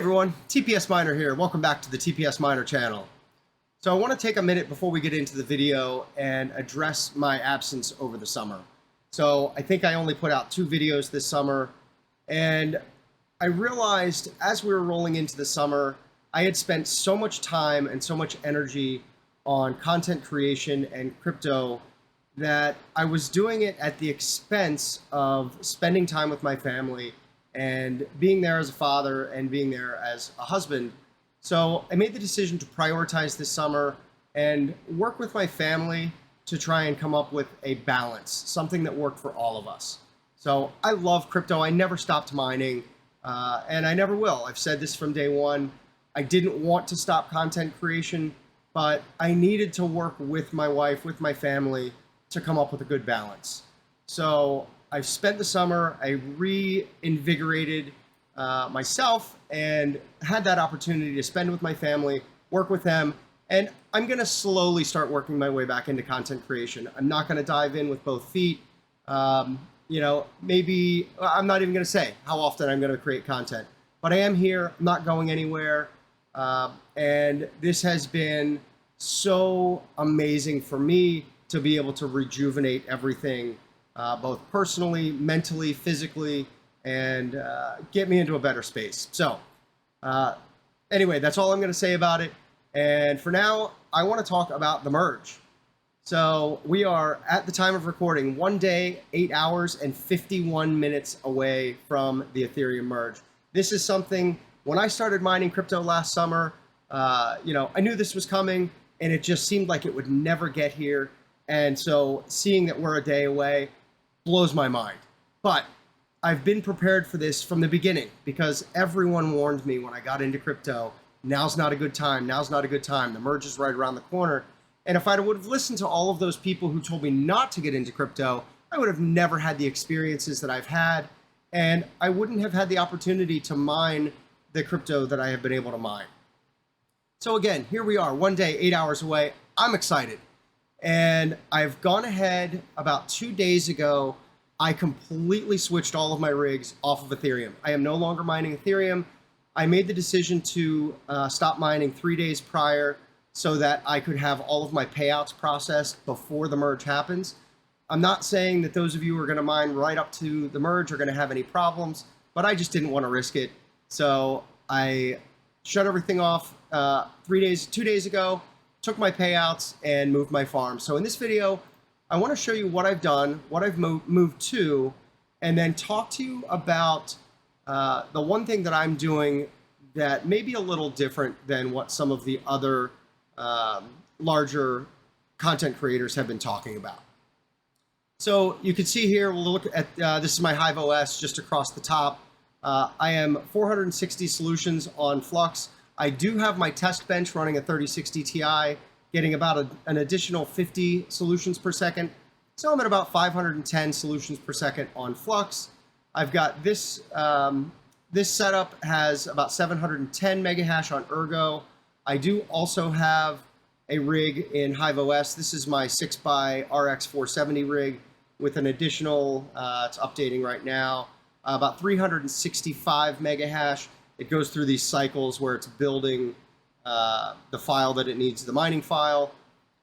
everyone, TPS Miner here. Welcome back to the TPS Miner channel. So I want to take a minute before we get into the video and address my absence over the summer. So I think I only put out 2 videos this summer, and I realized as we were rolling into the summer, I had spent so much time and so much energy on content creation and crypto that I was doing it at the expense of spending time with my family and being there as a father and being there as a husband. So I made the decision to prioritize this summer and work with my family to try and come up with a balance, something that worked for all of us. So I love crypto. I never stopped mining, and I never will. I've said this from day one. I didn't want to stop content creation, but I needed to work with my wife, with my family, to come up with a good balance. So I've spent the summer, I reinvigorated myself and had that opportunity to spend with my family, work with them, and I'm gonna slowly start working my way back into content creation. I'm not gonna dive in with both feet. Maybe, I'm not even gonna say how often I'm gonna create content, but I am here, I'm not going anywhere. And this has been so amazing for me to be able to rejuvenate everything, both personally, mentally, physically, and get me into a better space. So anyway, that's all I'm going to say about it. And for now, I want to talk about the merge. So we are, at the time of recording, 1 day, 8 hours, and 51 minutes away from the Ethereum merge. This is something, when I started mining crypto last summer, I knew this was coming, and it just seemed like it would never get here. And so seeing that we're a day away blows my mind. But I've been prepared for this from the beginning because everyone warned me when I got into crypto, now's not a good time, now's not a good time. The merge is right around the corner. And if I would have listened to all of those people who told me not to get into crypto, I would have never had the experiences that I've had, and I wouldn't have had the opportunity to mine the crypto that I have been able to mine. So again, here we are, 1 day, 8 hours away. I'm excited. And I've gone ahead about 2 days ago. I completely switched all of my rigs off of Ethereum. I am no longer mining Ethereum. I made the decision to stop mining 3 days prior so that I could have all of my payouts processed before the merge happens. I'm not saying that those of you who are going to mine right up to the merge are going to have any problems, but I just didn't want to risk it. So I shut everything off 2 days ago. Took my payouts and moved my farm. So in this video, I want to show you what I've done, what I've moved to, and then talk to you about the one thing that I'm doing that may be a little different than what some of the other larger content creators have been talking about. So you can see here, we'll look at, this is my HiveOS just across the top. I am 460 solutions on Flux. I do have my test bench running a 3060 Ti, getting about an additional 50 solutions per second. So I'm at about 510 solutions per second on Flux. I've got this, this setup has about 710 mega hash on Ergo. I do also have a rig in HiveOS. This is my 6x RX 470 rig with an additional, it's updating right now, about 365 mega hash. It goes through these cycles where it's building the file that it needs, the mining file,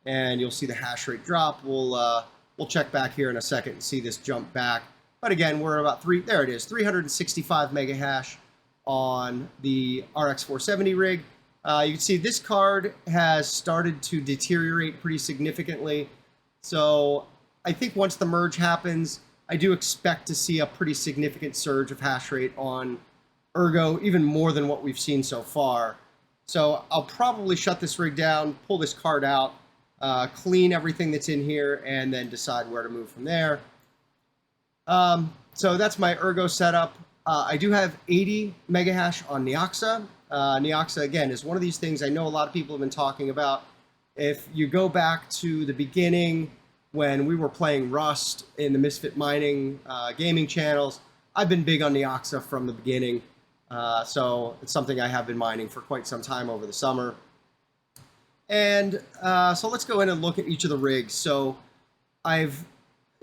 and you'll see the hash rate drop. We'll check back here in a second and see this jump back. But again, we're about there it is, 365 mega hash on the RX 470 rig. You can see this card has started to deteriorate pretty significantly. So I think once the merge happens, I do expect to see a pretty significant surge of hash rate on Ergo, even more than what we've seen so far. So I'll probably shut this rig down, pull this card out, clean everything that's in here, and then decide where to move from there. So that's my Ergo setup. I do have 80 mega hash on Neoxa. Neoxa, again, is one of these things I know a lot of people have been talking about. If you go back to the beginning when we were playing Rust in the Misfit Mining gaming channels, I've been big on Neoxa from the beginning. So it's something I have been mining for quite some time over the summer. And so let's go in and look at each of the rigs. So I've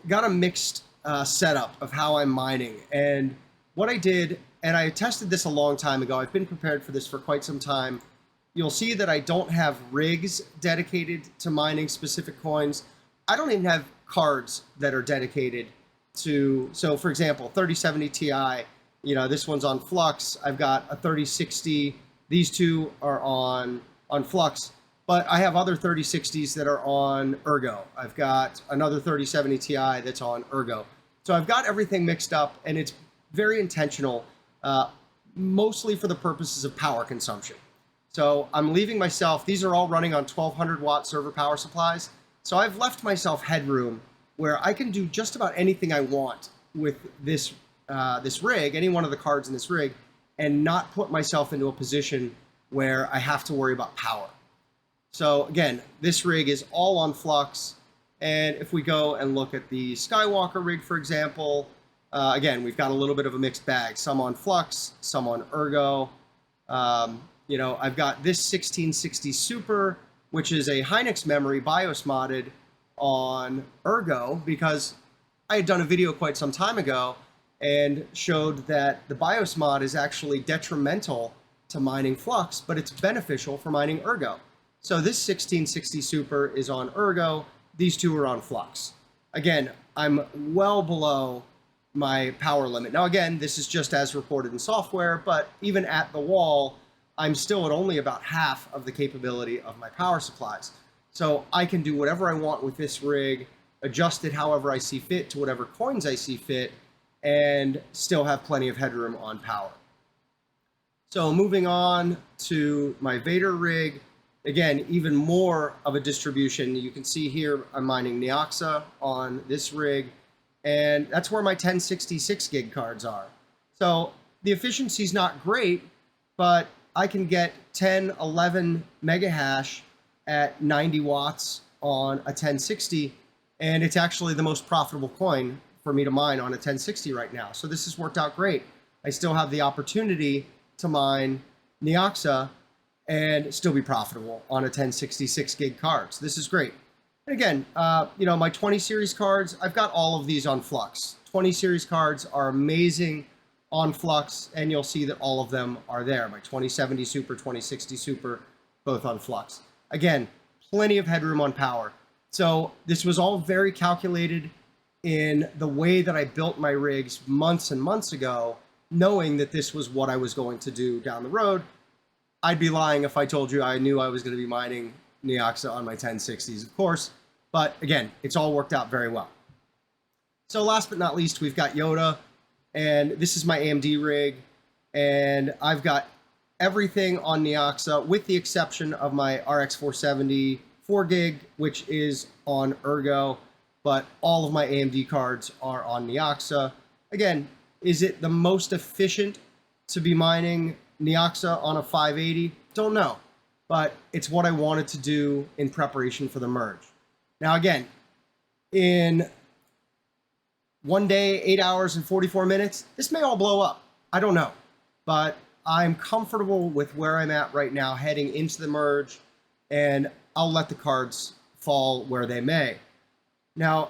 got a mixed setup of how I'm mining. And what I did and I tested this a long time ago. I've been prepared for this for quite some time. You'll see that I don't have rigs dedicated to mining specific coins. I don't even have cards that are dedicated to, so for example, 3070 Ti, this one's on Flux. I've got a 3060. These two are on Flux, but I have other 3060s that are on Ergo. I've got another 3070 Ti that's on Ergo. So I've got everything mixed up, and it's very intentional, mostly for the purposes of power consumption. So I'm leaving myself, these are all running on 1200 watt server power supplies. So I've left myself headroom where I can do just about anything I want with this rig, any one of the cards in this rig, and not put myself into a position where I have to worry about power. So again, this rig is all on Flux. And if we go and look at the Skywalker rig, for example, again, we've got a little bit of a mixed bag. Some on Flux, some on Ergo. I've got this 1660 Super, which is a Hynix memory BIOS modded on Ergo, because I had done a video quite some time ago and showed that the BIOS mod is actually detrimental to mining Flux, but it's beneficial for mining Ergo. So this 1660 Super is on Ergo. These two are on Flux. Again, I'm well below my power limit. Now again, this is just as reported in software, but even at the wall, I'm still at only about half of the capability of my power supplies. So I can do whatever I want with this rig, adjust it however I see fit to whatever coins I see fit, and still have plenty of headroom on power. So moving on to my Vader rig, again, even more of a distribution. You can see here I'm mining Neoxa on this rig, and that's where my 1066 gig cards are. So the efficiency is not great, but I can get 10, 11 mega hash at 90 watts on a 1060, and it's actually the most profitable coin for me to mine on a 1060 right now. So this has worked out great. I still have the opportunity to mine Neoxa and still be profitable on a 1066 gig card. So this is great. And again, my 20 series cards, I've got all of these on Flux. 20 series cards are amazing on Flux, and you'll see that all of them are there. My 2070 Super, 2060 Super, both on Flux. Again, plenty of headroom on power. So this was all very calculated in the way that I built my rigs months and months ago, knowing that this was what I was going to do down the road. I'd be lying if I told you I knew I was going to be mining Neoxa on my 1060s, of course. But again, it's all worked out very well. So last but not least, we've got Yoda. And this is my AMD rig, and I've got everything on Neoxa with the exception of my RX 470 4 gig, which is on Ergo, but all of my AMD cards are on Neoxa. Again, is it the most efficient to be mining Neoxa on a 580? Don't know, but it's what I wanted to do in preparation for the merge. Now again, in 1 day, 8 hours and 44 minutes, this may all blow up. I don't know, but I'm comfortable with where I'm at right now heading into the merge, and I'll let the cards fall where they may. Now,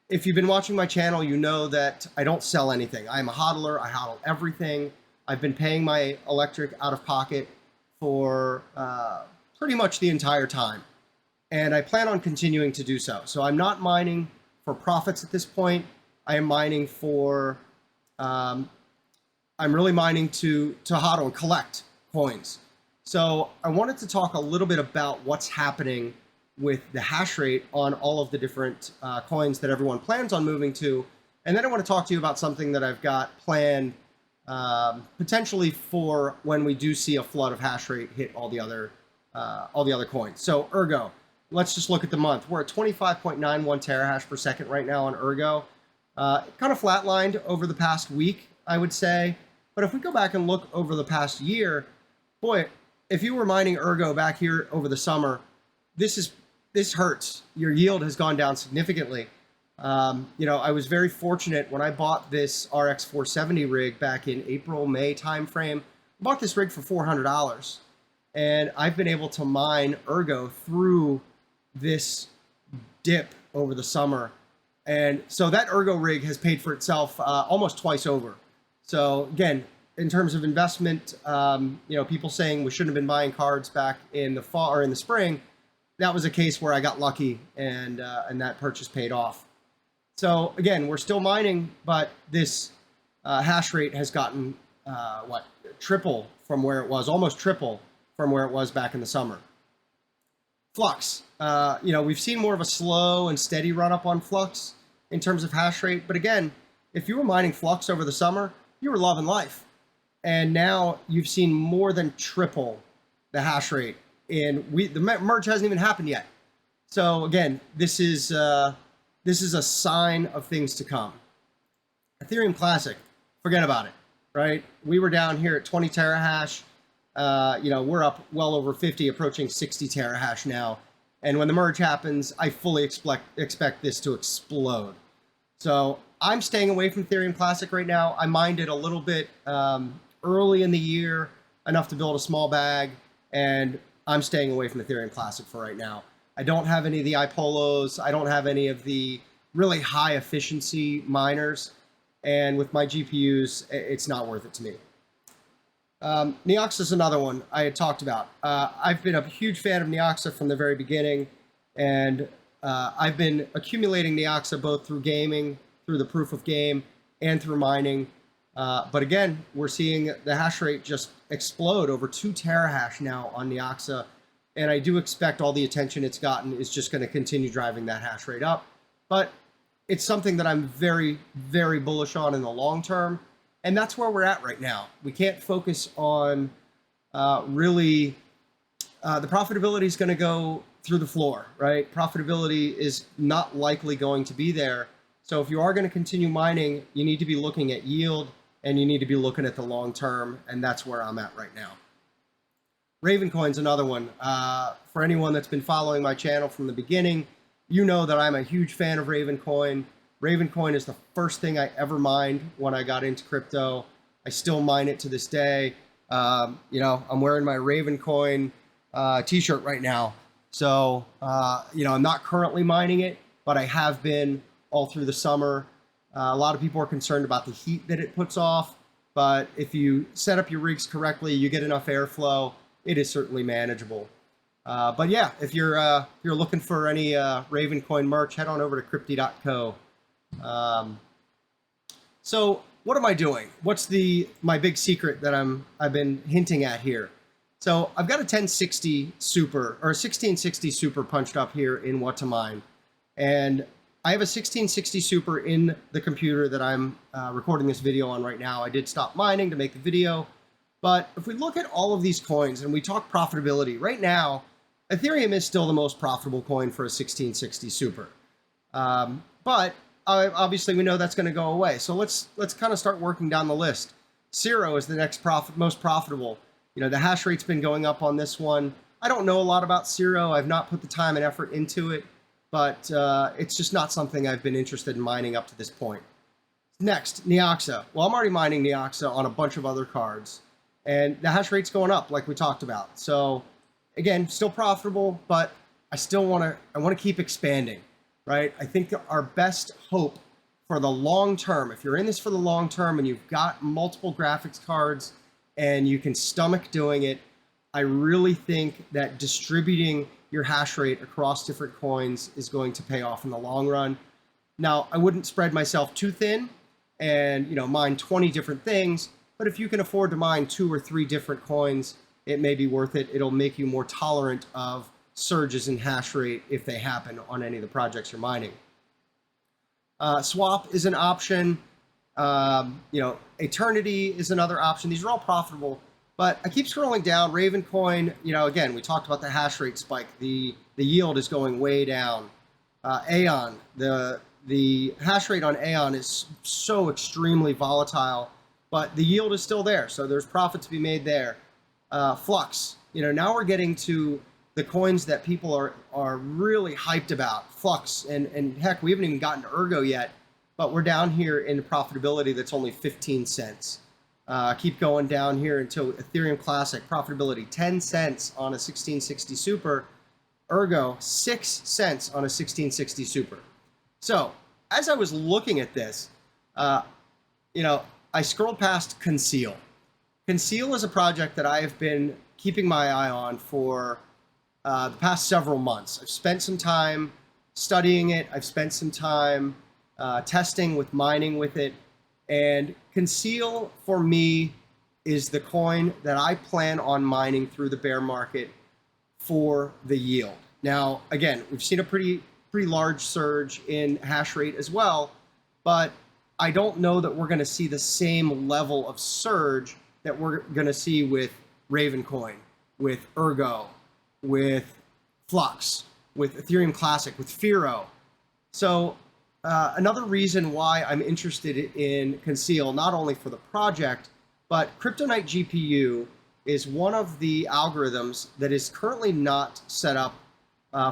if you've been watching my channel, you know that I don't sell anything. I'm a hodler, I hodl everything. I've been paying my electric out of pocket for pretty much the entire time, and I plan on continuing to do so. So I'm not mining for profits at this point. I am mining for, I'm really mining to hodl and collect coins. So I wanted to talk a little bit about what's happening with the hash rate on all of the different coins that everyone plans on moving to. And then I want to talk to you about something that I've got planned potentially for when we do see a flood of hash rate hit all the other coins. So Ergo, let's just look at the month. We're at 25.91 terahash per second right now on Ergo. Kind of flatlined over the past week, I would say. But if we go back and look over the past year, boy, if you were mining Ergo back here over the summer, this hurts. Your yield has gone down significantly. I was very fortunate when I bought this RX 470 rig back in April, May timeframe. I bought this rig for $400, and I've been able to mine Ergo through this dip over the summer. And so that Ergo rig has paid for itself almost twice over. So again, in terms of investment, people saying we shouldn't have been buying cards back in the fall or in the spring, that was a case where I got lucky and that purchase paid off. So again, we're still mining, but this hash rate has gotten triple from where it was, almost triple from where it was back in the summer. Flux, we've seen more of a slow and steady run up on Flux in terms of hash rate. But again, if you were mining Flux over the summer, you were loving life. And now you've seen more than triple the hash rate. And the merge hasn't even happened yet. So again, this is a sign of things to come. Ethereum Classic, forget about it, right? We were down here at 20 terahash. We're up well over 50, approaching 60 terahash now. And when the merge happens, I fully expect this to explode. So I'm staying away from Ethereum Classic right now. I mined it a little bit early in the year, enough to build a small bag, and I'm staying away from Ethereum Classic for right now. I don't have any of the iPolos. I don't have any of the really high efficiency miners. And with my GPUs, it's not worth it to me. Neoxa is another one I had talked about. I've been a huge fan of Neoxa from the very beginning, and I've been accumulating Neoxa both through gaming, through the proof of game, and through mining. But again, we're seeing the hash rate just explode over 2 terahash now on Neoxa, and I do expect all the attention it's gotten is just going to continue driving that hash rate up. But it's something that I'm very, very bullish on in the long term. And that's where we're at right now. We can't focus on the profitability is going to go through the floor, right? Profitability is not likely going to be there. So if you are going to continue mining, you need to be looking at yield and you need to be looking at the long term. And that's where I'm at right now. Ravencoin's another one. For anyone that's been following my channel from the beginning, you know that I'm a huge fan of Ravencoin. Ravencoin is the first thing I ever mined when I got into crypto. I still mine it to this day. I'm wearing my Ravencoin t-shirt right now. So, I'm not currently mining it, but I have been all through the summer. A lot of people are concerned about the heat that it puts off, but if you set up your rigs correctly, you get enough airflow, it is certainly manageable. But yeah, if you're looking for any Ravencoin merch, head on over to crypto.co. So what am I doing? What's my big secret that I've been hinting at here? So I've got a 1060 Super or a 1660 Super punched up here in what to mine. And I have a 1660 Super in the computer that I'm recording this video on right now. I did stop mining to make the video. But if we look at all of these coins and we talk profitability, right now, Ethereum is still the most profitable coin for a 1660 Super. But obviously we know that's going to go away. So let's kind of start working down the list. Cero is the next most profitable. The hash rate's been going up on this one. I don't know a lot about Cero. I've not put the time and effort into it, but it's just not something I've been interested in mining up to this point. Next, Neoxa. Well, I'm already mining Neoxa on a bunch of other cards, and the hash rate's going up like we talked about. So again, still profitable, but I want to keep expanding. Right? I think that our best hope for the long term, if you're in this for the long term and you've got multiple graphics cards and you can stomach doing it, I really think that distributing your hash rate across different coins is going to pay off in the long run. Now, I wouldn't spread myself too thin and mine 20 different things, but if you can afford to mine 2 or 3 different coins, it may be worth it. It'll make you more tolerant of surges in hash rate if they happen on any of the projects you're mining. Swap is an option. Eternity is another option. These are all profitable, but I keep scrolling down. Ravencoin, again, we talked about the hash rate spike. The yield is going way down. Aeon, the hash rate on Aeon is so extremely volatile, but the yield is still there, so there's profit to be made there. Flux, now we're getting to the coins that people are really hyped about. Flux, and heck, we haven't even gotten to Ergo yet, but we're down here in profitability that's only 15 cents. Keep going down here until Ethereum Classic, profitability 10 cents on a 1660 Super. Ergo, 6 cents on a 1660 Super. So as I was looking at this, I scrolled past Conceal. Conceal is a project that I have been keeping my eye on for the past several months. I've spent some time studying it. I've spent some time testing with mining with it. And Conceal, for me, is the coin that I plan on mining through the bear market for the yield. Now, again, we've seen a pretty large surge in hash rate as well, but I don't know that we're going to see the same level of surge that we're going to see with Ravencoin, with Ergo, with Flux, with Ethereum Classic, with Firo. So another reason why I'm interested in Conceal, not only for the project, but CryptoGPU is one of the algorithms that is currently not set up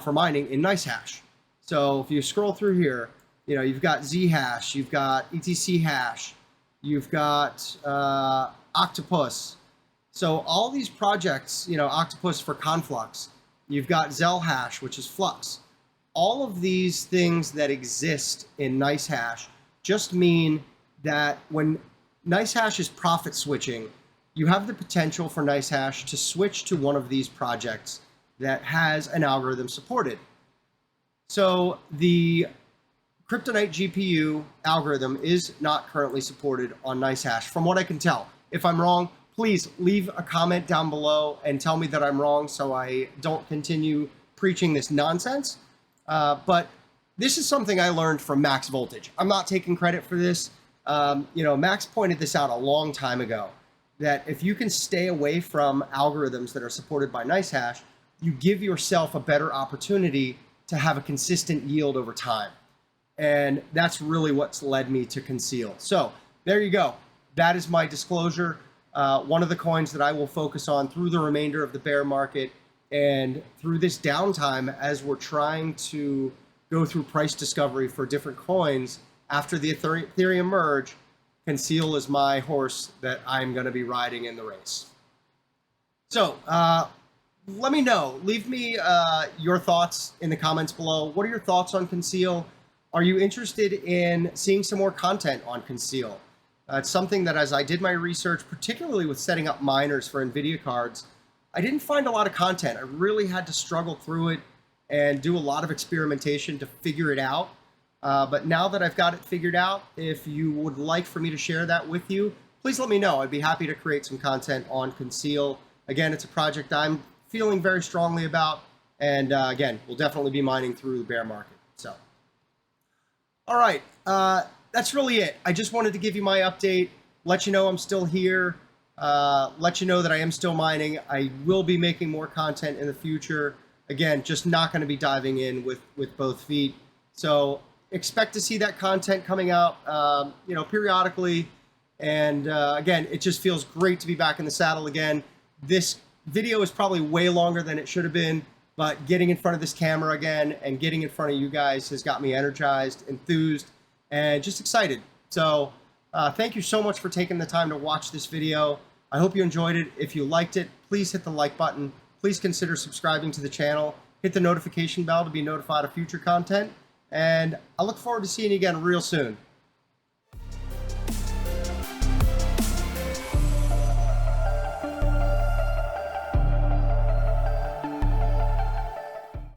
for mining in NiceHash. So if you scroll through here, you've got Zhash, you've got ETC hash, you've got Octopus. So all these projects, Octopus for Conflux, you've got Zellhash, which is Flux. All of these things that exist in NiceHash just mean that when NiceHash is profit switching, you have the potential for NiceHash to switch to one of these projects that has an algorithm supported. So the CryptoGPU algorithm is not currently supported on NiceHash, from what I can tell. If I'm wrong, please leave a comment down below and tell me that I'm wrong so I don't continue preaching this nonsense. But this is something I learned from Max Voltage. I'm not taking credit for this. Max pointed this out a long time ago, that if you can stay away from algorithms that are supported by NiceHash, you give yourself a better opportunity to have a consistent yield over time. And that's really what's led me to Conceal. So there you go. That is my disclosure. One of the coins that I will focus on through the remainder of the bear market and through this downtime as we're trying to go through price discovery for different coins after the Ethereum Merge. Conceal is my horse that I'm going to be riding in the race. So let me know. Leave me your thoughts in the comments below. What are your thoughts on Conceal? Are you interested in seeing some more content on Conceal? It's something that, as I did my research, particularly with setting up miners for NVIDIA cards, I didn't find a lot of content. I really had to struggle through it and do a lot of experimentation to figure it out. But now that I've got it figured out, if you would like for me to share that with you, please let me know. I'd be happy to create some content on Conceal. Again, it's a project I'm feeling very strongly about. And again, we'll definitely be mining through the bear market. So, all right. That's really it. I just wanted to give you my update, let you know I'm still here, let you know that I am still mining. I will be making more content in the future. Again, just not going to be diving in with both feet. So expect to see that content coming out, periodically. And again, it just feels great to be back in the saddle again. This video is probably way longer than it should have been, but getting in front of this camera again and getting in front of you guys has got me energized, enthused, and just excited. So thank you so much for taking the time to watch this video. I hope you enjoyed it. If you liked it, please hit the like button. Please consider subscribing to the channel. Hit the notification bell to be notified of future content. And I look forward to seeing you again real soon.